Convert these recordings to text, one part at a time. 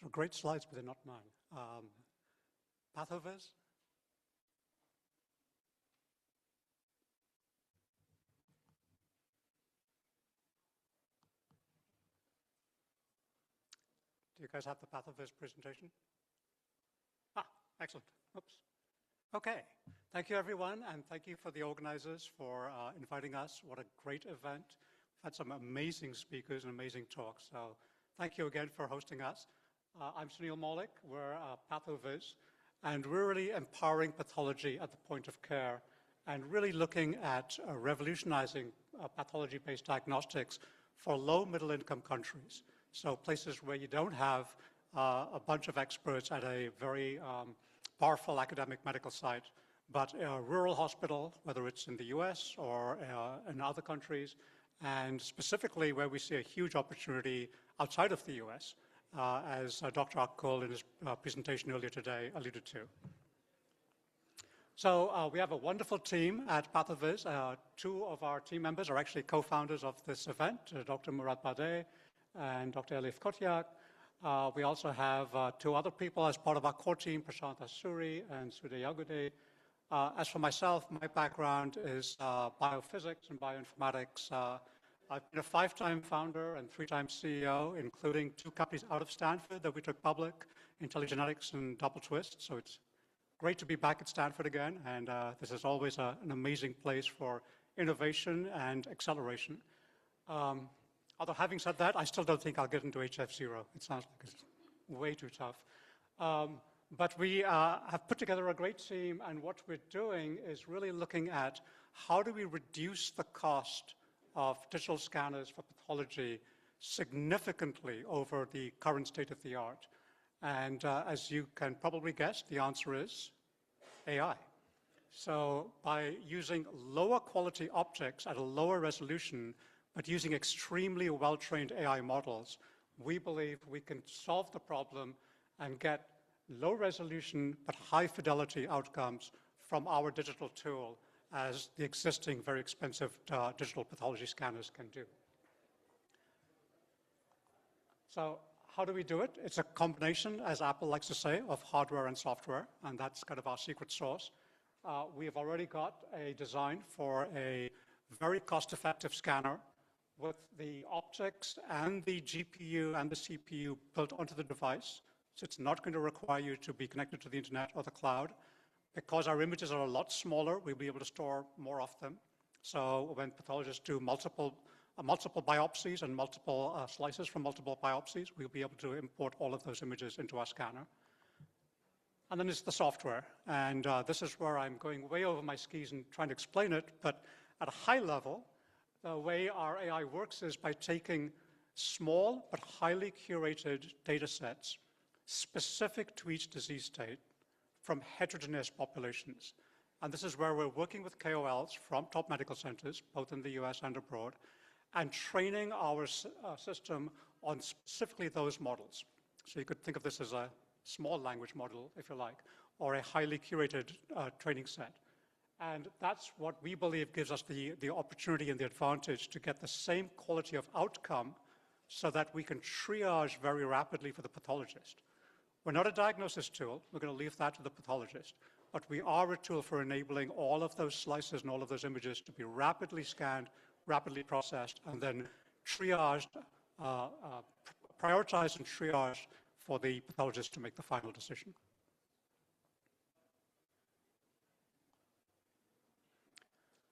Those are great slides, but they're not mine. Pathoviz? Do you guys have the Pathoviz presentation? Ah, excellent. Oops. Okay. Thank you, everyone, and thank you for the organizers for inviting us. What a great event. We've had some amazing speakers and amazing talks, so thank you again for hosting us. I'm Sunil Maulik. We're Pathoviz, and we're really empowering pathology at the point of care and really looking at revolutionizing pathology-based diagnostics for low middle-income countries. So places where you don't have a bunch of experts at a very powerful academic medical site, but a rural hospital, whether it's in the US or in other countries, and specifically where we see a huge opportunity outside of the US, as Dr. Akkul in his presentation earlier today alluded to. So we have a wonderful team at Pathoviz. Two of our team members are actually co-founders of this event, Dr. Murad Badeh and Dr. Elif Kotiak. We also have two other people as part of our core team, Prashant Asuri and Sudhir Yagude. As for myself, my background is biophysics and bioinformatics. I've been a 5-time founder and 3-time CEO, including 2 companies out of Stanford that we took public, IntelliGenetics and Double Twist. So it's great to be back at Stanford again, and this is always an amazing place for innovation and acceleration. Although having said that, I still don't think I'll get into HF0. It sounds like it's way too tough. But we have put together a great team, and what we're doing is really looking at how do we reduce the cost of digital scanners for pathology significantly over the current state of the art. And as you can probably guess, the answer is AI. So by using lower quality objects at a lower resolution, but using extremely well-trained AI models, we believe we can solve the problem and get low resolution but high fidelity outcomes from our digital tool as the existing very expensive digital pathology scanners can do. So how do we do it? It's a combination, as Apple likes to say, of hardware and software, and that's kind of our secret sauce. We have already got a design for a very cost-effective scanner with the optics and the GPU and the CPU built onto the device. So it's not going to require you to be connected to the internet or the cloud. Because our images are a lot smaller, we'll be able to store more of them. So when pathologists do multiple biopsies and multiple slices from multiple biopsies, we'll be able to import all of those images into our scanner. And then it's the software. And this is where I'm going way over my skis and trying to explain it. But at a high level, the way our AI works is by taking small but highly curated data sets specific to each disease state from heterogeneous populations. And this is where we're working with KOLs from top medical centers, both in the US and abroad, and training our system on specifically those models. So you could think of this as a small language model, if you like, or a highly curated training set. And that's what we believe gives us the opportunity and the advantage to get the same quality of outcome so that we can triage very rapidly for the pathologist. We're not a diagnosis tool. We're going to leave that to the pathologist. But we are a tool for enabling all of those slices and all of those images to be rapidly scanned, rapidly processed, and then triaged, prioritized and triaged for the pathologist to make the final decision.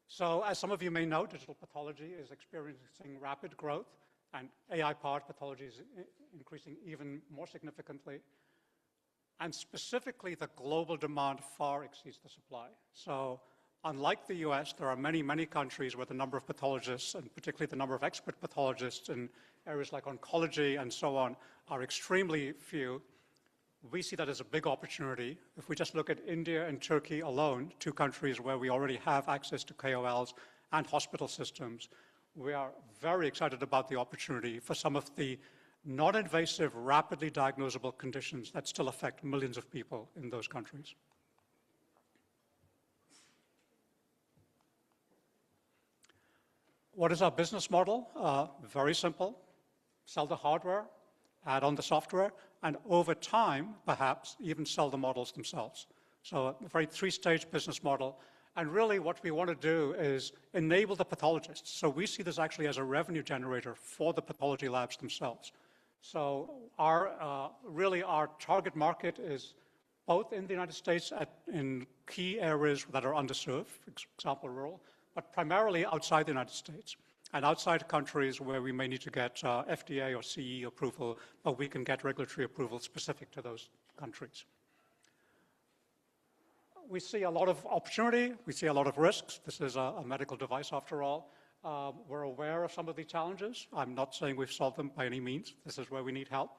So as some of you may know, digital pathology is experiencing rapid growth, and AI-powered pathology is increasing even more significantly. And specifically, the global demand far exceeds the supply. So unlike the US, there are many, many countries where the number of pathologists, and particularly the number of expert pathologists in areas like oncology and so on, are extremely few. We see that as a big opportunity. If we just look at India and Turkey alone, 2 countries where we already have access to KOLs and hospital systems, we are very excited about the opportunity for some of the non-invasive, rapidly diagnosable conditions that still affect millions of people in those countries. What is our business model? Very simple. Sell the hardware, add on the software, and over time, perhaps, even sell the models themselves. So a very three-stage business model. And really what we want to do is enable the pathologists. So we see this actually as a revenue generator for the pathology labs themselves. So really our target market is both in the United States in key areas that are underserved, for example, rural, but primarily outside the United States and outside countries where we may need to get FDA or CE approval, but we can get regulatory approval specific to those countries. We see a lot of opportunity. We see a lot of risks. This is a medical device after all. We're aware of some of the challenges. I'm not saying we've solved them by any means. This is where we need help.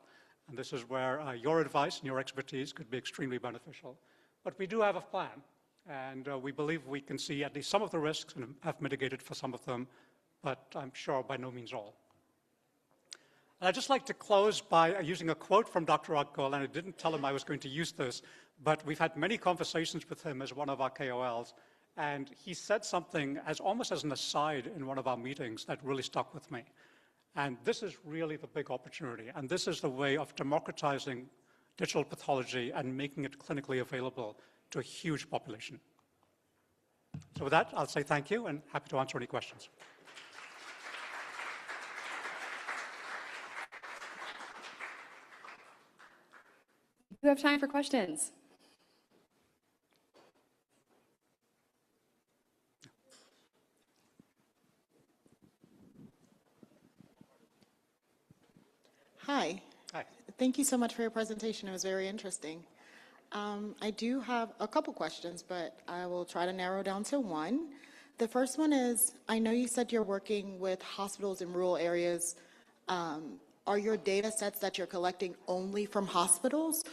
And this is where your advice and your expertise could be extremely beneficial. But we do have a plan. And we believe we can see at least some of the risks and have mitigated for some of them, but I'm sure by no means all. And I'd just like to close by using a quote from Dr. Akgol, and I didn't tell him I was going to use this, but we've had many conversations with him as one of our KOLs, and he said something almost as an aside in one of our meetings that really stuck with me. And this is really the big opportunity, and this is the way of democratizing digital pathology and making it clinically available to a huge population. So with that, I'll say thank you and happy to answer any questions. We have time for questions. Hi. Hi. Thank you so much for your presentation. It was very interesting. I do have a couple questions, but I will try to narrow down to one. The first one is, I know you said you're working with hospitals in rural areas. Are your data sets that you're collecting only from hospitals?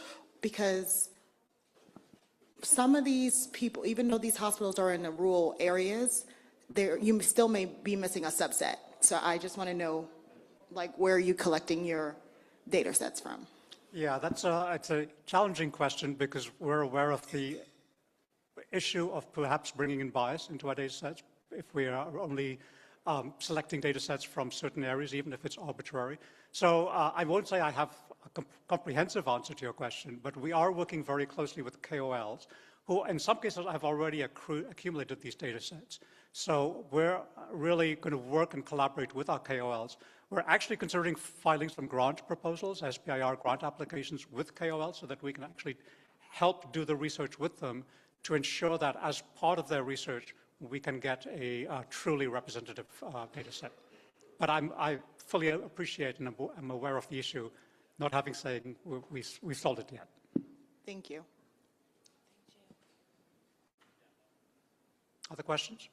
Because some of these people, even though these hospitals are in the rural areas, you still may be missing a subset. So I just want to know, like, where are you collecting your data sets from? Yeah, it's a challenging question because we're aware of the issue of perhaps bringing in bias into our data sets if we are only selecting data sets from certain areas, even if it's arbitrary. So I won't say I have a comprehensive answer to your question, but we are working very closely with KOLs who in some cases have already accumulated these data sets. So we're really going to work and collaborate with our KOLs. We're actually considering filing some grant proposals, SBIR grant applications with KOLs so that we can actually help do the research with them to ensure that as part of their research, we can get a truly representative data set. But I fully appreciate and I'm aware of the issue, not having said we've solved it yet. Thank you. Other questions?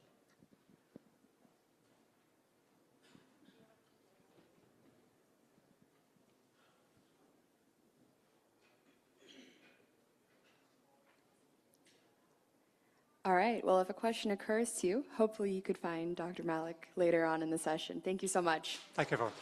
All right, well, if a question occurs to you, hopefully you could find Dr. Maulik later on in the session. Thank you so much. Thank you, everyone.